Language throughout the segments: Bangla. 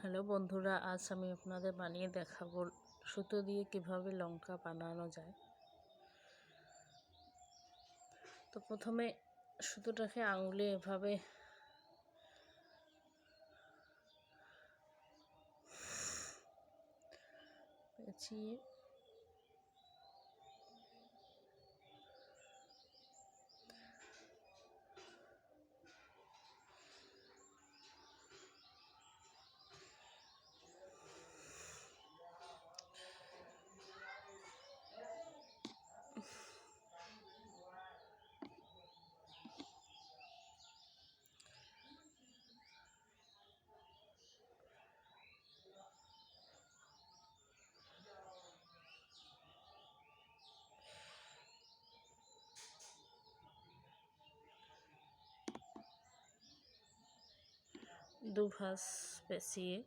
হ্যালো বন্ধুরা, আজ আমি আপনাদের বানিয়ে দেখাবো সুতো দিয়ে কিভাবে লঙ্কা বানানো যায়। তো প্রথমে সুতোটাকে আঙুলে এভাবে পেঁচিয়ে দুভাঁজ পেঁচিয়ে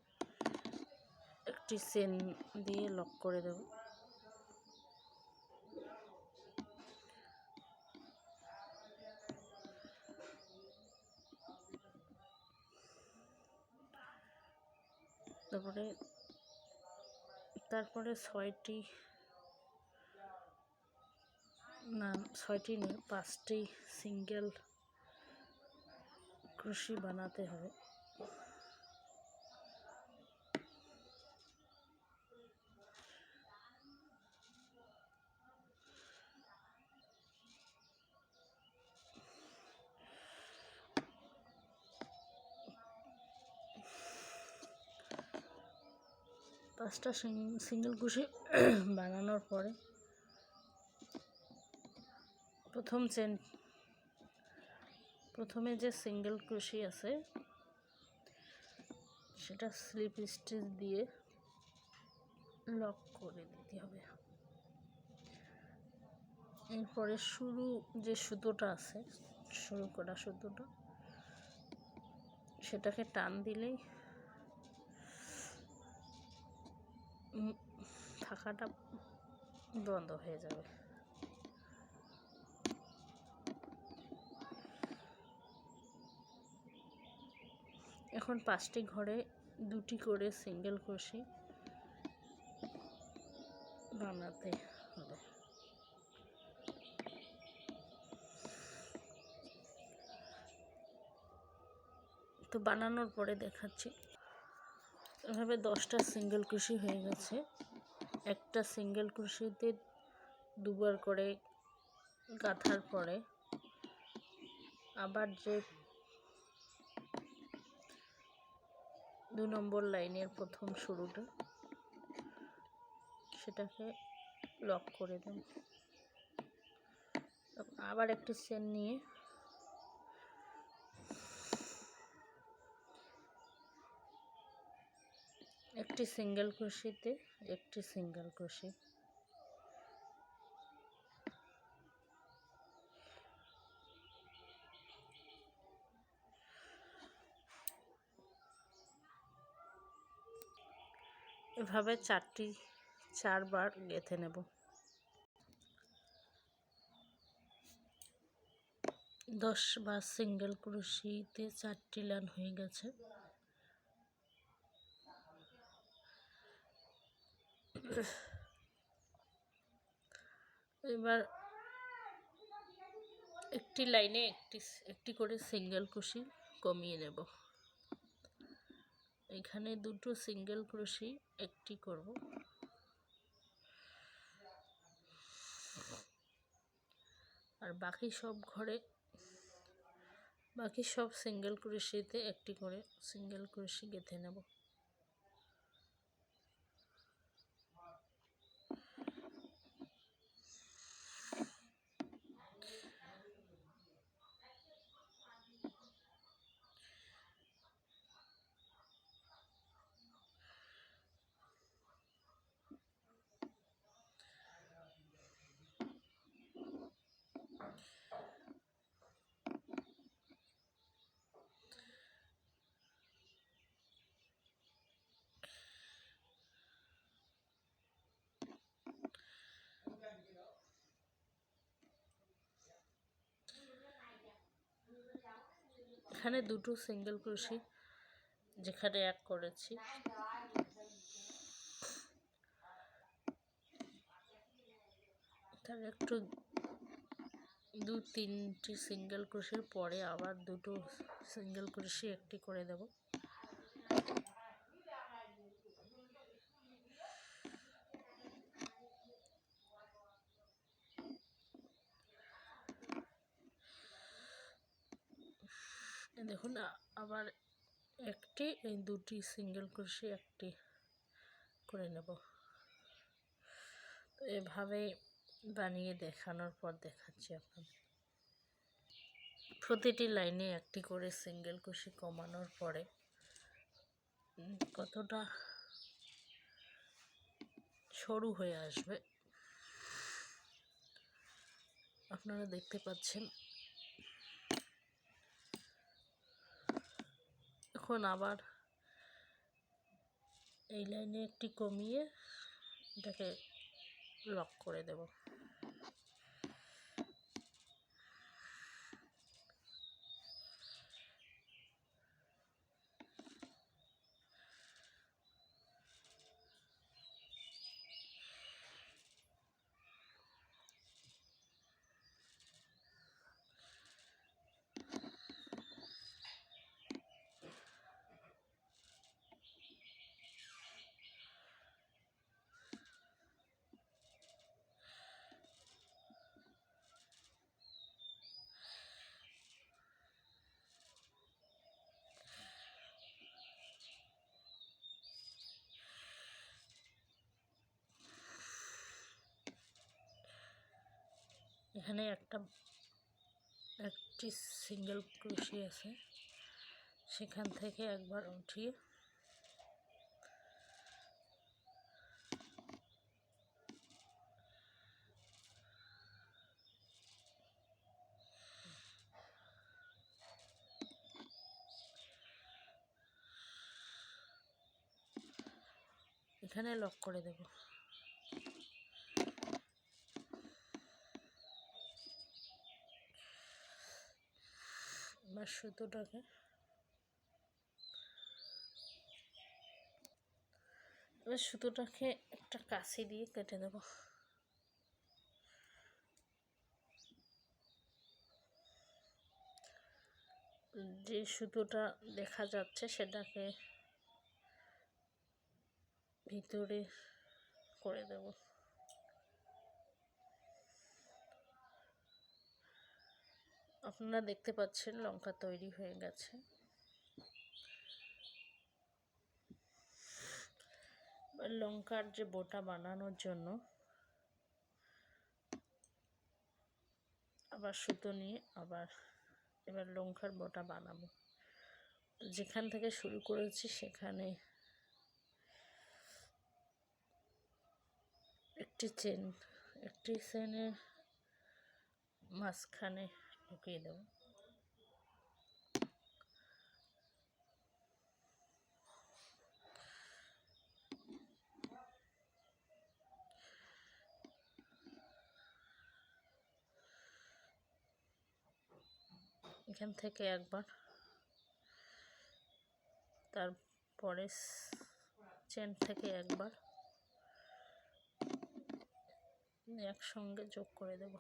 একটি চেন দিয়ে লক করে দেব। তারপরে ছয়টি নয় 5টি সিঙ্গেল ক্রোশি বানাতে হবে। পাঁচটা সিঙ্গেল ক্রোশি বানানোর পরে প্রথমে যে সিঙ্গেল ক্রোশি আছে সেটা স্লিপ স্টিচ দিয়ে লক করে দিতে হবে। এরপরে যে সুতোটা আছে, শুরু করা সুতোটা, সেটাকে টান দিলেই থাকাটা বন্ধ হয়ে যাবে। এখন 5টি ঘরে 2টি করে সিঙ্গেল ক্রোশি বানাতে হবে। তো বানানোর পরে দেখাচ্ছি। এভাবে 10টা সিঙ্গেল ক্রোশি হয়ে গেছে। একটা সিঙ্গেল ক্রোশিতে দুবার করে গাঁথার পরে আবার যে 2 নম্বর লাইনের প্রথম শুরুটা, সেটাকে লক করে দেব। আবার একটি চেন নিয়ে একটি সিঙ্গেল ক্রোশিতে একটি সিঙ্গেল ক্রোশি, এভাবে 4বার গেঁথে নেব। 10বার সিঙ্গেল ক্রোশিতে 4টি লাইন হয়ে গেছে। এবার একটি লাইনে একটি করে সিঙ্গেল ক্রোশি কমিয়ে নেব। এখানে 2টো সিঙ্গেল ক্রোশি একটি করব। আর বাকি সব সিঙ্গেল ক্রোশিতে একটি করে সিঙ্গেল ক্রোশি গেঁথে নেব। এখানে 2টো সিঙ্গেল ক্রোশি যেখানে এক করেছি তার একটু 2-3টি সিঙ্গেল ক্রোশের পরে আবার 2টো সিঙ্গেল ক্রোশে একটি করে দেব। দেখুন আবার একটি, এই 2টি সিঙ্গেল ক্রোশে একটি করে নেব। তো এভাবে বানিয়ে দেখানোর পর দেখাচ্ছি আপনাদের। প্রতিটি লাইনে একটি করে সিঙ্গেল ক্রোশে কমানোর পরে কতটা সরু হয়ে আসবে আপনারা দেখতে পাচ্ছেন। এখন আবার এই লাইনে একটি কমিয়ে এটাকে লক করে দেব। এখানে একটি সিঙ্গেল ক্রোশে আছে, সেখান থেকে একবার উঠিয়ে এখানে লক করে দেব। এবার সুতোটাকে একটা কাঁচি দিয়ে কেটে দেব। যে সুতোটা দেখা যাচ্ছে সেটাকে ভিতরে করে দেব। আপনারা দেখতে পাচ্ছেন লঙ্কা তৈরি হয়ে গেছে। লঙ্কার যে বোটা বানানোর জন্য আবার সুতো নিয়ে এবার লঙ্কার বোটা বানাবো। যেখান থেকে শুরু করেছি সেখানে একটি চেনের মাঝখানে ঢুকিয়ে দেব। এখান থেকে একবার, তারপরে চেন থেকে একবার একসঙ্গে যোগ করে দেব।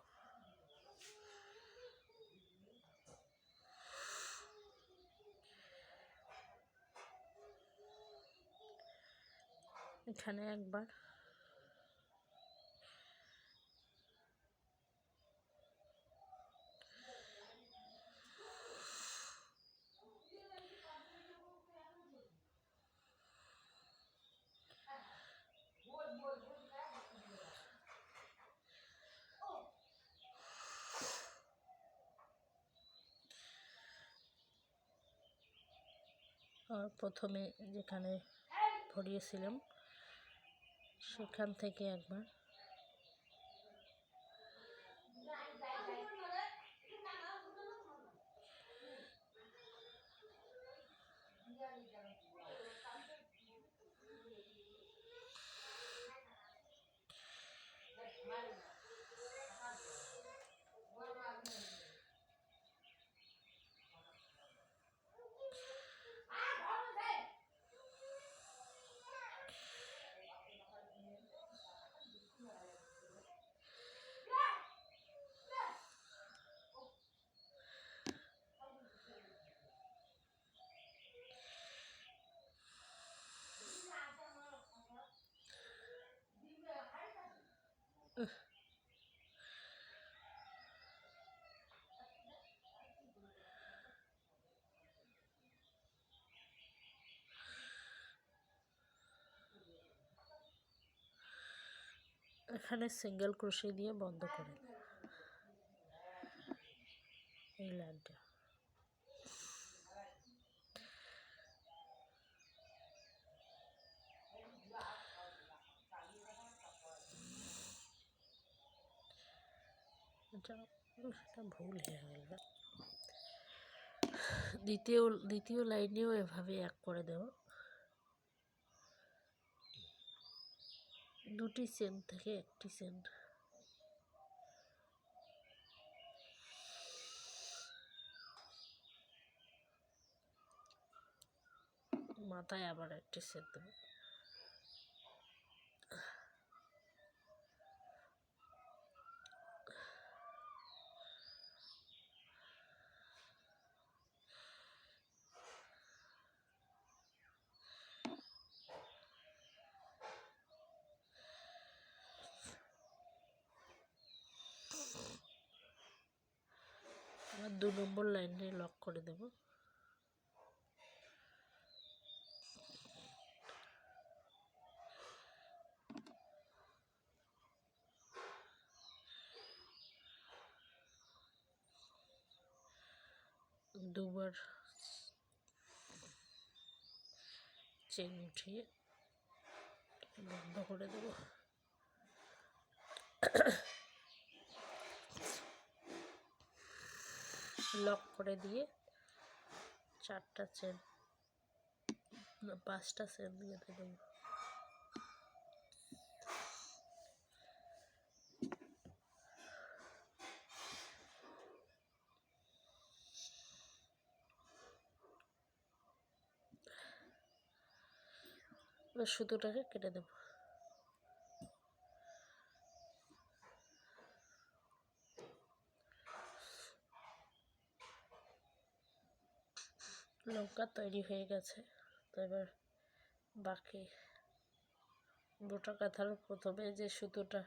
এখানে একবার, আর প্রথমে যেখানে ধরিয়েছিলাম সেখান থেকে একবার, এখানে সিঙ্গেল ক্রোশে দিয়ে বন্ধ করে এই লাইনটা। এটা ভুল হয়ে গেল। দ্বিতীয় লাইনেও এভাবে এক করে দেব। দুটি চেন থেকে একটি চেন মাথায় আবার একটি চেন দেব। আবার 2 নম্বর লাইনে লক করে দেব। দুবার চেন উঠিয়ে বন্ধ করে দেব। লক করে দিয়ে 4টা চেন না 5টা চেন দিয়ে দেব। এবার সুতোটাকে কেটে দেব। লঙ্কা তৈরি হয়ে গেছে। তো এবার বাকি বোটা কাঁথার প্রথমে যে সুতোটা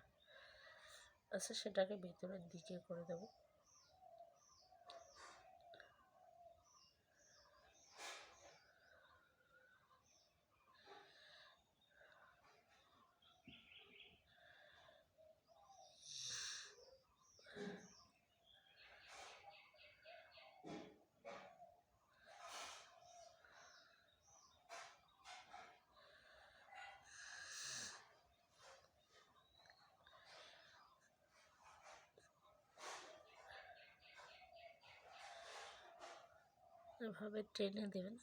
আছে সেটাকে ভিতরের দিকে করে দেব। এভাবে টেনে দেবেন।